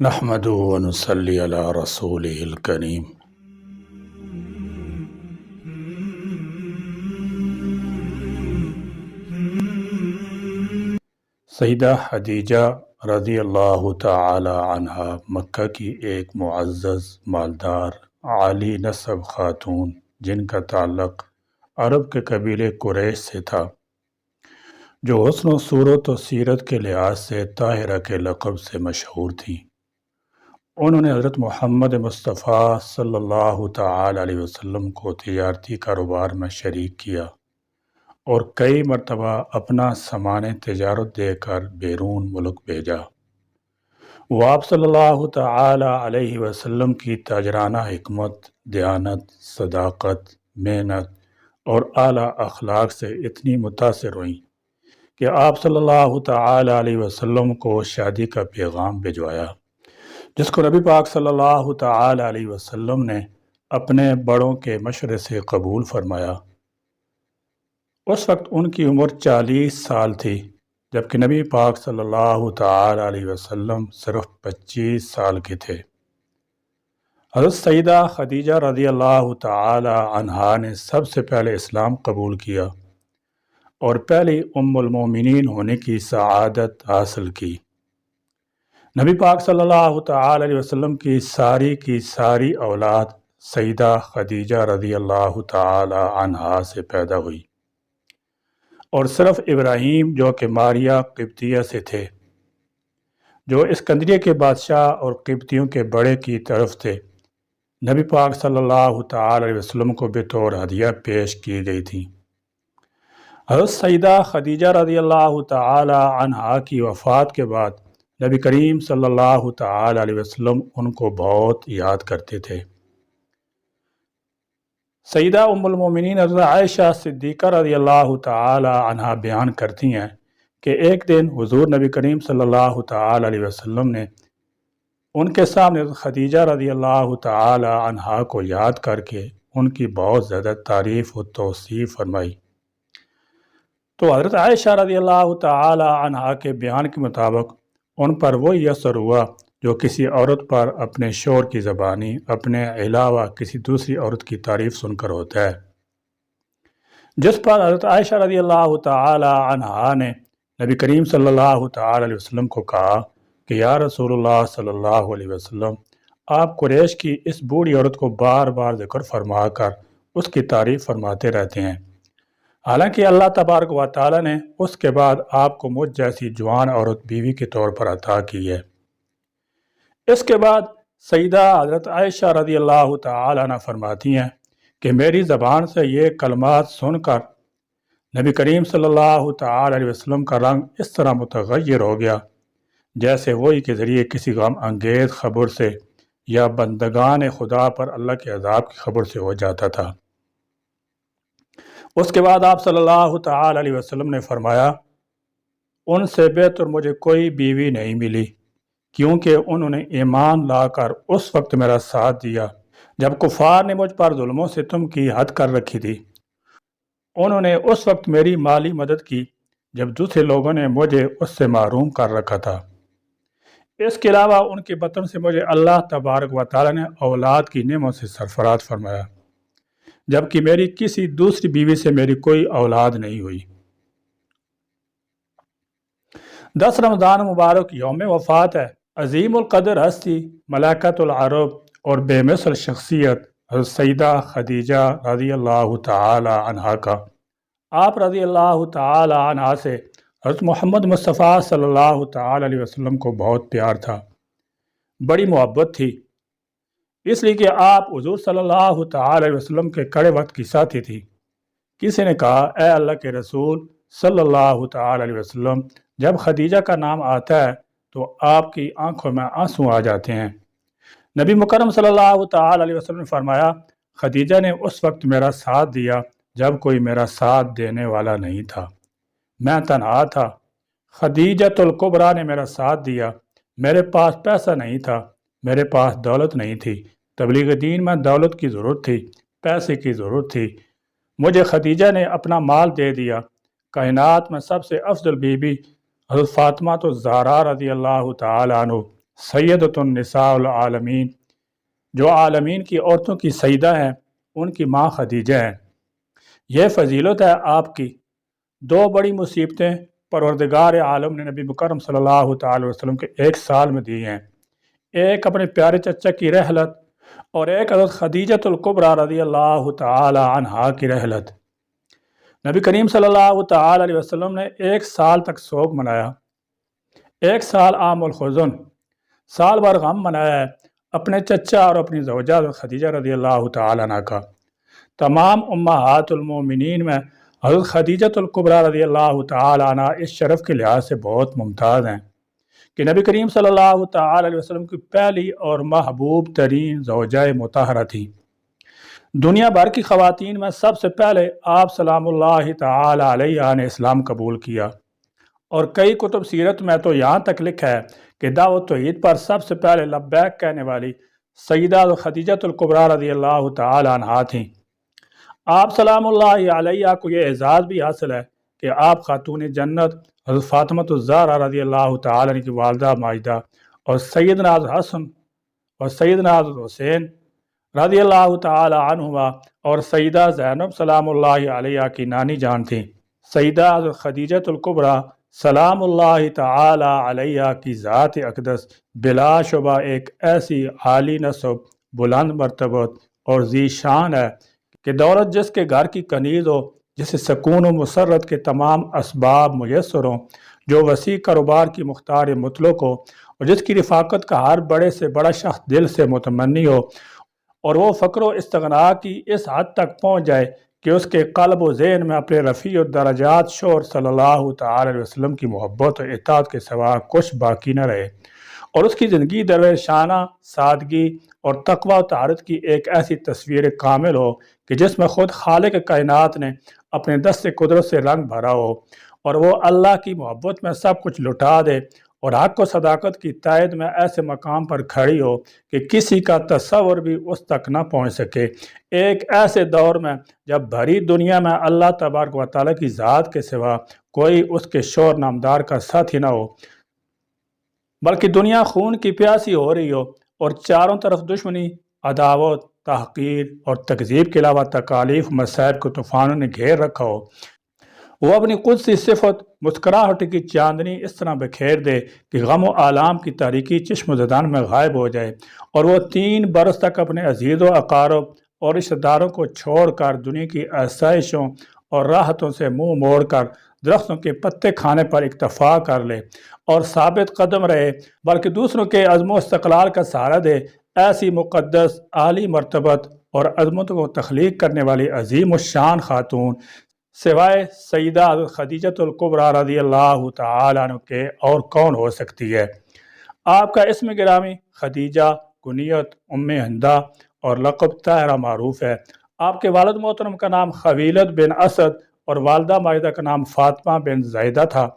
نحمده ونصلي علی رسوله الکریم۔ سیدہ خدیجہ رضی اللہ تعالی عنہا مکہ کی ایک معزز، مالدار، عالی نسب خاتون جن کا تعلق عرب کے قبیلے قریش سے تھا، جو حسن و صورت و سیرت کے لحاظ سے طاہرہ کے لقب سے مشہور تھیں۔ انہوں نے حضرت محمد مصطفیٰ صلی اللہ تعالی علیہ وسلم کو تجارتی کاروبار میں شریک کیا اور کئی مرتبہ اپنا سامان تجارت دے کر بیرون ملک بھیجا۔ وہ آپ صلی اللہ تعالی علیہ وسلم کی تاجرانہ حکمت، دیانت، صداقت، محنت اور اعلیٰ اخلاق سے اتنی متاثر ہوئیں کہ آپ صلی اللہ تعالی علیہ وسلم کو شادی کا پیغام بھجوایا، جس کو نبی پاک صلی اللہ تعالی علیہ وسلم نے اپنے بڑوں کے مشورے سے قبول فرمایا۔ اس وقت ان کی عمر 40 سال تھی، جبکہ نبی پاک صلی اللہ تعالی علیہ وسلم صرف 25 سال کے تھے۔ حضرت سیدہ خدیجہ رضی اللہ تعالی عنہا نے سب سے پہلے اسلام قبول کیا اور پہلی ام المومنین ہونے کی سعادت حاصل کی۔ نبی پاک صلی اللہ تعالی علیہ وسلم کی ساری اولاد سیدہ خدیجہ رضی اللہ تعالی عنہا سے پیدا ہوئی، اور صرف ابراہیم جو کہ ماریہ قبطیہ سے تھے، جو اسکندریہ کے بادشاہ اور قبطیوں کے بڑے کی طرف تھے، نبی پاک صلی اللہ تعالی علیہ وسلم کو بطور ہدیہ پیش کی گئی تھیں۔ حضرت سیدہ خدیجہ رضی اللہ تعالی عنہا کی وفات کے بعد نبی کریم صلی اللہ تعالی علیہ وسلم ان کو بہت یاد کرتے تھے۔ سیدہ ام المومنین حضرت عائشہ صدیقہ رضی اللہ تعالی عنہا بیان کرتی ہیں کہ ایک دن حضور نبی کریم صلی اللہ تعالی علیہ وسلم نے ان کے سامنے حضرت خدیجہ رضی اللہ تعالی عنہا کو یاد کر کے ان کی بہت زیادہ تعریف و توصیف فرمائی، تو حضرت عائشہ رضی اللہ تعالی عنہا کے بیان کے مطابق ان پر وہی اثر ہوا جو کسی عورت پر اپنے شوہر کی زبانی اپنے علاوہ کسی دوسری عورت کی تعریف سن کر ہوتا ہے، جس پر حضرت عائشہ رضی اللہ تعالی عنہا نے نبی کریم صلی اللہ تعالی علیہ وسلم کو کہا کہ یا رسول اللہ صلی اللہ علیہ وسلم، آپ قریش کی اس بوڑھی عورت کو بار بار ذکر فرما کر اس کی تعریف فرماتے رہتے ہیں، حالانکہ اللہ تبارک و تعالی نے اس کے بعد آپ کو مجھ جیسی جوان عورت بیوی کے طور پر عطا کی ہے۔ اس کے بعد سیدہ حضرت عائشہ رضی اللہ تعالی عنہ فرماتی ہیں کہ میری زبان سے یہ کلمات سن کر نبی کریم صلی اللہ تعالی علیہ وسلم کا رنگ اس طرح متغیر ہو گیا جیسے وحی کے ذریعے کسی غم انگیز خبر سے یا بندگان خدا پر اللہ کے عذاب کی خبر سے ہو جاتا تھا۔ اس کے بعد آپ صلی اللہ تعالی علیہ وسلم نے فرمایا، ان سے بہتر مجھے کوئی بیوی نہیں ملی، کیونکہ انہوں نے ایمان لا کر اس وقت میرا ساتھ دیا جب کفار نے مجھ پر ظلم و ستم کی حد کر رکھی تھی۔ انہوں نے اس وقت میری مالی مدد کی جب دوسرے لوگوں نے مجھے اس سے محروم کر رکھا تھا۔ اس کے علاوہ ان کے بطن سے مجھے اللہ تبارک و تعالی نے اولاد کی نعمت سے سرفراز فرمایا، جبکہ میری کسی دوسری بیوی سے میری کوئی اولاد نہیں ہوئی۔ 10 رمضان مبارک یوم وفات ہے عظیم القدر ہستی، ملائکۃ العرب اور بے مثل شخصیت حضرت سیدہ خدیجہ رضی اللہ تعالی عنہا کا۔ آپ رضی اللہ تعالی عنہا سے حضرت محمد مصطفیٰ صلی اللہ تعالی علیہ وسلم کو بہت پیار تھا، بڑی محبت تھی، اس لیے کہ آپ حضور صلی اللہ تعالی علیہ وسلم کے کڑے وقت کی ساتھی تھی۔ کسی نے کہا، اے اللہ کے رسول صلی اللہ تعالی علیہ وسلم، جب خدیجہ کا نام آتا ہے تو آپ کی آنکھوں میں آنسو آ جاتے ہیں۔ نبی مکرم صلی اللہ تعالی علیہ وسلم نے فرمایا، خدیجہ نے اس وقت میرا ساتھ دیا جب کوئی میرا ساتھ دینے والا نہیں تھا، میں تنہا تھا۔ خدیجۃ الکبریٰ نے میرا ساتھ دیا، میرے پاس پیسہ نہیں تھا، میرے پاس دولت نہیں تھی، تبلیغ دین میں دولت کی ضرورت تھی، پیسے کی ضرورت تھی، مجھے خدیجہ نے اپنا مال دے دیا۔ کائنات میں سب سے افضل بی بی حضرت فاطمہ الزہرا رضی اللہ تعالی عنہ سیدۃ النساء العالمین، جو عالمین کی عورتوں کی سیدہ ہیں، ان کی ماں خدیجہ ہیں۔ یہ فضیلت ہے آپ کی۔ دو بڑی مصیبتیں پروردگار عالم نے نبی مکرم صلی اللہ تعالی وسلم کے ایک سال میں دی ہیں، ایک اپنے پیارے چچا کی رحلت اور ایک حضرت خدیجۃ الکبریٰ رضی اللہ تعالی عنہا کی رحلت۔ نبی کریم صلی اللہ تعالی علیہ وسلم نے ایک سال تک سوگ منایا، ایک سال عام الحزن، سال بھر غم منایا ہے اپنے چچا اور اپنی زوجہ خدیجہ رضی اللہ تعالی عنہ کا۔ تمام امہات المومنین میں حضرت خدیجۃ الکبریٰ رضی اللہ تعالی عنہ اس شرف کے لحاظ سے بہت ممتاز ہیں کہ نبی کریم صلی اللہ تعالی علیہ وسلم کی پہلی اور محبوب ترین زوجہ مطہرہ تھی۔ دنیا بھر کی خواتین میں سب سے پہلے آپ سلام اللہ تعالی علیہ نے اسلام قبول کیا، اور کئی کتب سیرت میں تو یہاں تک لکھا ہے کہ دعوت توحید پر سب سے پہلے لبیک کہنے والی سیدہ خدیجۃ الکبریٰ رضی اللہ تعالی عنہا تھیں۔ آپ سلام اللہ علیہ کو یہ اعزاز بھی حاصل ہے کہ آپ خاتون جنت حضرت فاطمۃ الزہرا رضی اللہ تعالی عنہ کی والدہ ماجدہ اور سیدنا حسن اور سیدنا حسین رضی اللہ تعالی عنہما اور سیدہ زینب سلام اللہ علیہ کی نانی جان تھیں۔ سیدہ حضرت خدیجۃ الکبریٰ سلام اللہ تعالی علیہ کی ذات اقدس بلا شبہ ایک ایسی عالی نسب، بلند مرتبت اور ذی شان ہے کہ دولت جس کے گھر کی کنیز ہو، جسے سکون و مسرت کے تمام اسباب میسر ہوں، جو وسیع کاروبار کی مختار مطلق ہو، اور جس کی رفاقت کا ہر بڑے سے بڑا شخص دل سے متمنی ہو، اور وہ فقر و استغنا کی اس حد تک پہنچ جائے کہ اس کے قلب و ذہن میں اپنے رفیع الدرجات شوہر صلی اللہ تعالی علیہ وسلم کی محبت و اطاعت کے سوا کچھ باقی نہ رہے، اور اس کی زندگی درویشانہ سادگی اور تقوی و طہارت کی ایک ایسی تصویر کامل ہو کہ جس میں خود خالق کائنات نے اپنے دست قدرت سے رنگ بھرا ہو، اور وہ اللہ کی محبت میں سب کچھ لٹا دے اور حق و صداقت کی تائید میں ایسے مقام پر کھڑی ہو کہ کسی کا تصور بھی اس تک نہ پہنچ سکے۔ ایک ایسے دور میں جب بھری دنیا میں اللہ تبارک و تعالیٰ کی ذات کے سوا کوئی اس کے شوہر نامدار کا ساتھی نہ ہو، بلکہ دنیا خون کی پیاسی ہو رہی ہو اور چاروں طرف دشمنی، عداوت، تحقیر اور تکذیب کے علاوہ تکالیف مصائب کو طوفانوں نے گھیر رکھا ہو، وہ اپنی قدسی صفت مسکراہٹ کی چاندنی اس طرح بکھیر دے کہ غم و آلام کی تاریکی چشم و زدان میں غائب ہو جائے، اور وہ 3 برس تک اپنے عزیز و اقارب اور رشتہ داروں کو چھوڑ کر دنیا کی آسائشوں اور راحتوں سے منہ موڑ کر درختوں کے پتے کھانے پر اکتفا کر لے اور ثابت قدم رہے، بلکہ دوسروں کے عزم و استقلال کا سہارا دے۔ ایسی مقدس، عالی مرتبت اور عظمت کو تخلیق کرنے والی عظیم الشان خاتون سوائے سیدہ خدیجۃ الکبریٰ رضی اللہ تعالی عنہ کے اور کون ہو سکتی ہے؟ آپ کا اسم گرامی خدیجہ، کنیت ام ہندہ اور لقب طاہرہ معروف ہے۔ آپ کے والد محترم کا نام خویلد بن اسد اور والدہ ماجدہ کا نام فاطمہ بن زیدہ تھا۔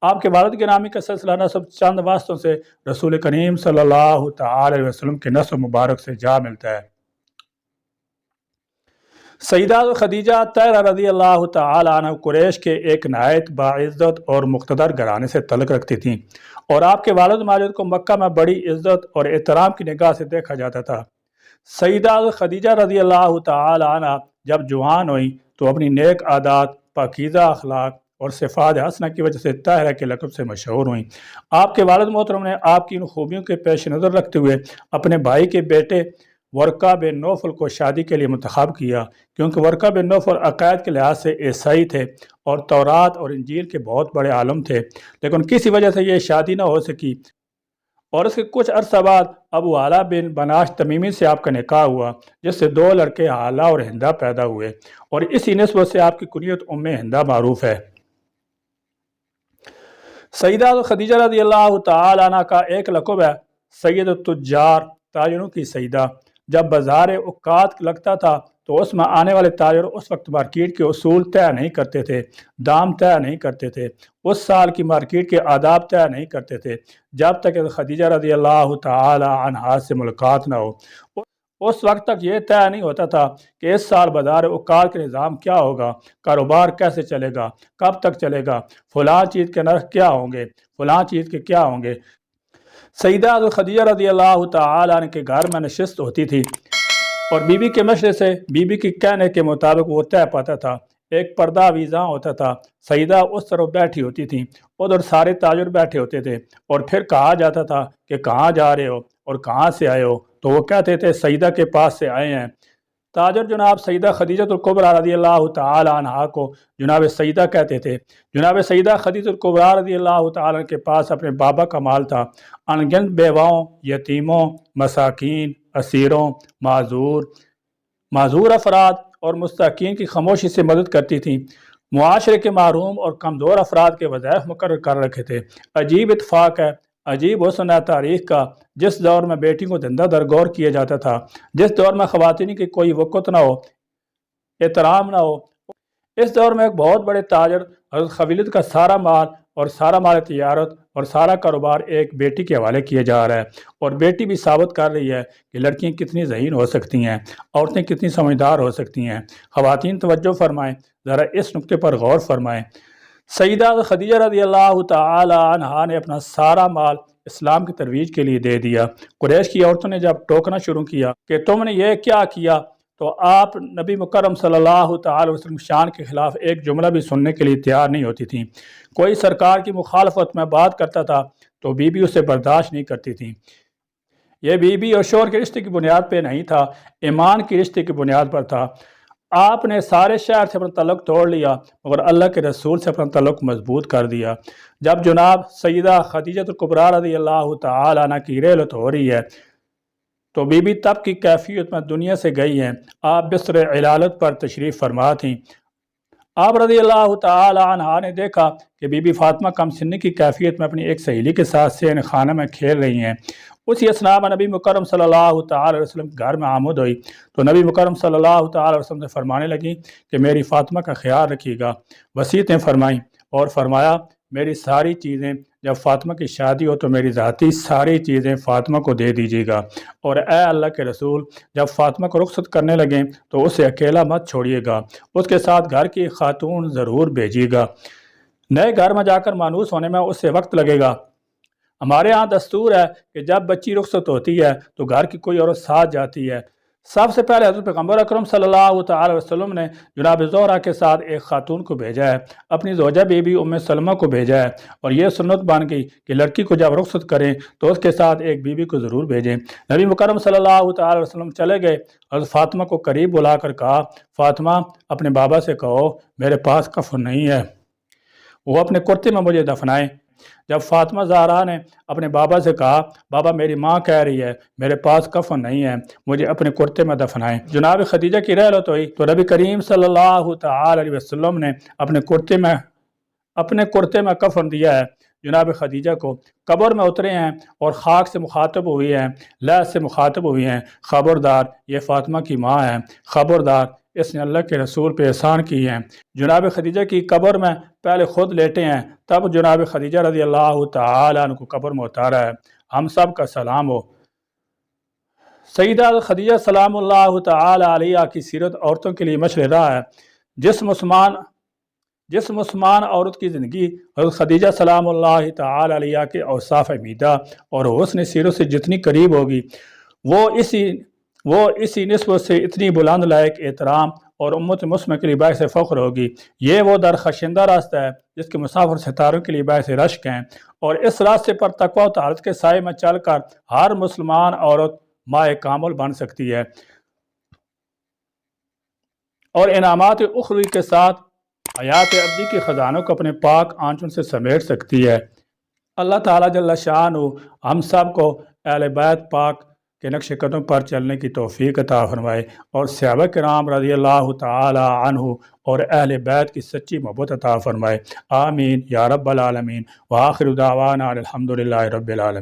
آپ کے والد گرامی کا سلسلہ نسب چند واسطوں سے رسول کریم صلی اللہ تعالی علیہ وسلم کے نسب مبارک سے جا ملتا ہے۔ سیدہ خدیجہ طاہرہ رضی اللہ تعالی عنہ قریش کے ایک نہایت باعزت اور مقتدر گھرانے سے تعلق رکھتی تھیں، اور آپ کے والد ماجد کو مکہ میں بڑی عزت اور احترام کی نگاہ سے دیکھا جاتا تھا۔ سیدہ خدیجہ رضی اللہ تعالی عنہ جب جوان ہوئیں تو اپنی نیک عادات، پاکیزہ اخلاق اور صفات حسنہ کی وجہ سے طاہرہ کے لقب سے مشہور ہوئیں۔ آپ کے والد محترم نے آپ کی ان خوبیوں کے پیش نظر رکھتے ہوئے اپنے بھائی کے بیٹے ورقہ بن نوفل کو شادی کے لیے منتخب کیا، کیونکہ ورقہ بن نوفل عقائد کے لحاظ سے عیسائی تھے اور تورات اور انجیل کے بہت بڑے عالم تھے، لیکن کسی وجہ سے یہ شادی نہ ہو سکی، اور اس کے کچھ عرصہ بعد ابو اعلیٰ بن بناش تمیمی سے آپ کا نکاح ہوا، جس سے 2 لڑکے اعلیٰ اور ہندہ پیدا ہوئے، اور اسی نسبت سے آپ کی کنیت ام ہندہ معروف ہے۔ سیدہ خدیجہ رضی اللہ تعالی عنہ کا ایک لقب ہے سید التجار، تاجروں کی سیدہ۔ جب بازار اوقات لگتا تھا تو اس میں آنے والے تاجر اس وقت مارکیٹ کے اصول طے نہیں کرتے تھے، دام طے نہیں کرتے تھے، اس سال کی مارکیٹ کے آداب طے نہیں کرتے تھے، جب تک خدیجہ رضی اللہ تعالی عنہا سے ملاقات نہ ہو۔ اس وقت تک یہ طے نہیں ہوتا تھا کہ اس سال بازار اوقات کے نظام کیا ہوگا، کاروبار کیسے چلے گا، کب تک چلے گا، فلاں چیز کے نرخ کیا ہوں گے، فلاں چیز کے کیا ہوں گے۔ سیدہ خدیجہ رضی اللہ تعالی عنہ کے گھر میں نشست ہوتی تھی اور بی بی کے مشورے سے بی بی کے کہنے کے مطابق وہ طے پاتا تھا۔ ایک پردہ ویزاں ہوتا تھا، سیدہ اس طرف بیٹھی ہوتی تھیں، ادھر سارے تاجر بیٹھے ہوتے تھے، اور پھر کہا جاتا تھا کہ کہاں جا رہے ہو اور کہاں سے آئے ہو، تو وہ کہتے تھے سیدہ کے پاس سے آئے ہیں۔ تاجر جناب سیدہ خدیجہ الکبریٰ رضی اللہ تعالی عنہا کو جناب سیدہ کہتے تھے۔ جناب سیدہ خدیجہ الکبریٰ رضی اللہ تعالی عنہ کے پاس اپنے بابا کا مال تھا، انگنت بیواؤں، یتیموں، مساکین، اسیروں، معذور افراد اور مستحقین کی خاموشی سے مدد کرتی تھیں۔ معاشرے کے محروم اور کمزور افراد کے وظائف مقرر کر رکھے تھے۔ عجیب اتفاق ہے، عجیب حسن ہے تاریخ کا، جس دور میں بیٹی کو زندہ درگور کیا جاتا تھا، جس دور میں خواتین کی کوئی وقت نہ ہو، احترام نہ ہو، اس دور میں ایک بہت بڑے تاجر حضرت خویلد کا سارا مال تجارت اور سارا کاروبار ایک بیٹی کے حوالے کیا جا رہا ہے، اور بیٹی بھی ثابت کر رہی ہے کہ لڑکیاں کتنی ذہین ہو سکتی ہیں، عورتیں کتنی سمجھدار ہو سکتی ہیں۔ خواتین توجہ فرمائیں، ذرا اس نقطے پر غور فرمائیں۔ سیدہ خدیجہ رضی اللہ تعالی عنہا نے اپنا سارا مال اسلام کی ترویج کے لیے دے دیا۔ قریش کی عورتوں نے جب ٹوکنا شروع کیا کہ تم نے یہ کیا کیا، تو آپ نبی مکرم صلی اللہ تعالی وسلم شان کے خلاف ایک جملہ بھی سننے کے لیے تیار نہیں ہوتی تھیں۔ کوئی سرکار کی مخالفت میں بات کرتا تھا تو بی بی اسے برداشت نہیں کرتی تھیں۔ یہ بی بی اور شوہر کے رشتے کی بنیاد پہ نہیں تھا، ایمان کی رشتے کی بنیاد پر تھا۔ آپ نے سارے شہر سے اپنا تعلق توڑ لیا، مگر اللہ کے رسول سے اپنا تعلق مضبوط کر دیا۔ جب جناب سیدہ خدیجہ الکبریٰ رضی اللہ تعالی عنہ کی رحلت ہو رہی ہے تو بی بی تب کی کیفیت میں دنیا سے گئی ہیں۔ آپ بستر علالت پر تشریف فرما تھیں۔ آپ رضی اللہ تعالی عنہ نے دیکھا کہ بی بی فاطمہ کم سنی کی کیفیت میں اپنی ایک سہیلی کے ساتھ صحن خانہ میں کھیل رہی ہیں۔ اسی اثناء میں نبی مکرم صلی اللہ تعالی وسلم کے گھر میں آمد ہوئی تو نبی مکرم صلی اللہ تعالی وسلم سے فرمانے لگی کہ میری فاطمہ کا خیال رکھیے گا۔ وصیتیں فرمائیں اور فرمایا میری ساری چیزیں جب فاطمہ کی شادی ہو تو میری ذاتی ساری چیزیں فاطمہ کو دے دیجیے گا، اور اے اللہ کے رسول جب فاطمہ کو رخصت کرنے لگیں تو اسے اکیلا مت چھوڑیے گا، اس کے ساتھ گھر کی خاتون ضرور بھیجیے گا۔ نئے گھر میں جا کر مانوس ہونے میں اسے وقت لگے گا۔ ہمارے ہاں دستور ہے کہ جب بچی رخصت ہوتی ہے تو گھر کی کوئی عورت ساتھ جاتی ہے۔ سب سے پہلے حضرت پیغمبر اکرم صلی اللہ تعالی وسلم نے جناب زہرا کے ساتھ ایک خاتون کو بھیجا ہے، اپنی زوجہ بی بی ام سلمہ کو بھیجا ہے، اور یہ سنت بن گئی کہ لڑکی کو جب رخصت کریں تو اس کے ساتھ ایک بی بی کو ضرور بھیجیں۔ نبی مکرم صلی اللہ تعالی وسلم چلے گئے، حضرت فاطمہ کو قریب بلا کر کہا فاطمہ اپنے بابا سے کہو میرے پاس کفن نہیں ہے، وہ اپنے کرتے میں مجھے دفنائیں۔ جب فاطمہ زہرا نے اپنے بابا سے کہا بابا میری ماں کہہ رہی ہے میرے پاس کفن نہیں ہے، مجھے اپنے کرتے میں دفنائیں۔ جناب خدیجہ کی رحلت ہوئی تو نبی کریم صلی اللہ تعالی علیہ وسلم نے اپنے کرتے میں کفن دیا ہے۔ جناب خدیجہ کو قبر میں اترے ہیں اور خاک سے مخاطب ہوئی ہیں، لہد سے مخاطب ہوئی ہیں، خبردار یہ فاطمہ کی ماں ہے، خبردار اس نے اللہ کے رسول پہ احسان کی ہیں۔ جناب خدیجہ کی قبر میں پہلے خود لیٹے ہیں، تب جناب خدیجہ رضی اللہ تعالی عنہ کو قبر میں اتارا ہے۔ ہم سب کا سلام ہو۔ سیدہ خدیجہ سلام اللہ تعالی علیہا کی سیرت عورتوں کے لیے مشرح راہ ہے۔ جس مسلمان عورت کی زندگی حضرت خدیجہ سلام اللہ تعالی علیہا کے اوصاف حمیدہ اور حسن سیرت سے جتنی قریب ہوگی وہ اسی نسبت سے اتنی بلند لائق احترام اور امت مسلمہ کے لیے باعث فخر ہوگی۔ یہ وہ درخشندہ راستہ ہے جس کے مسافر ستاروں کے لیے باعث رشک ہیں، اور اس راستے پر تقوی و طاعت کے سائے میں چل کر ہر مسلمان عورت ماء کامل بن سکتی ہے اور انعامات اخروی کے ساتھ حیات ابدی کے خزانوں کو اپنے پاک آنچوں سے سمیٹ سکتی ہے۔ اللہ تعالیٰ جل شانہ ہم سب کو اہل بیت پاک کے نقش قدم پر چلنے کی توفیق عطا فرمائے، اور صحابہ کرام رضی اللہ تعالی عنہ اور اہل بیت کی سچی محبت عطا فرمائے۔ آمین یا رب العالمین، وآخر دعوانا الحمدللہ رب العالمین۔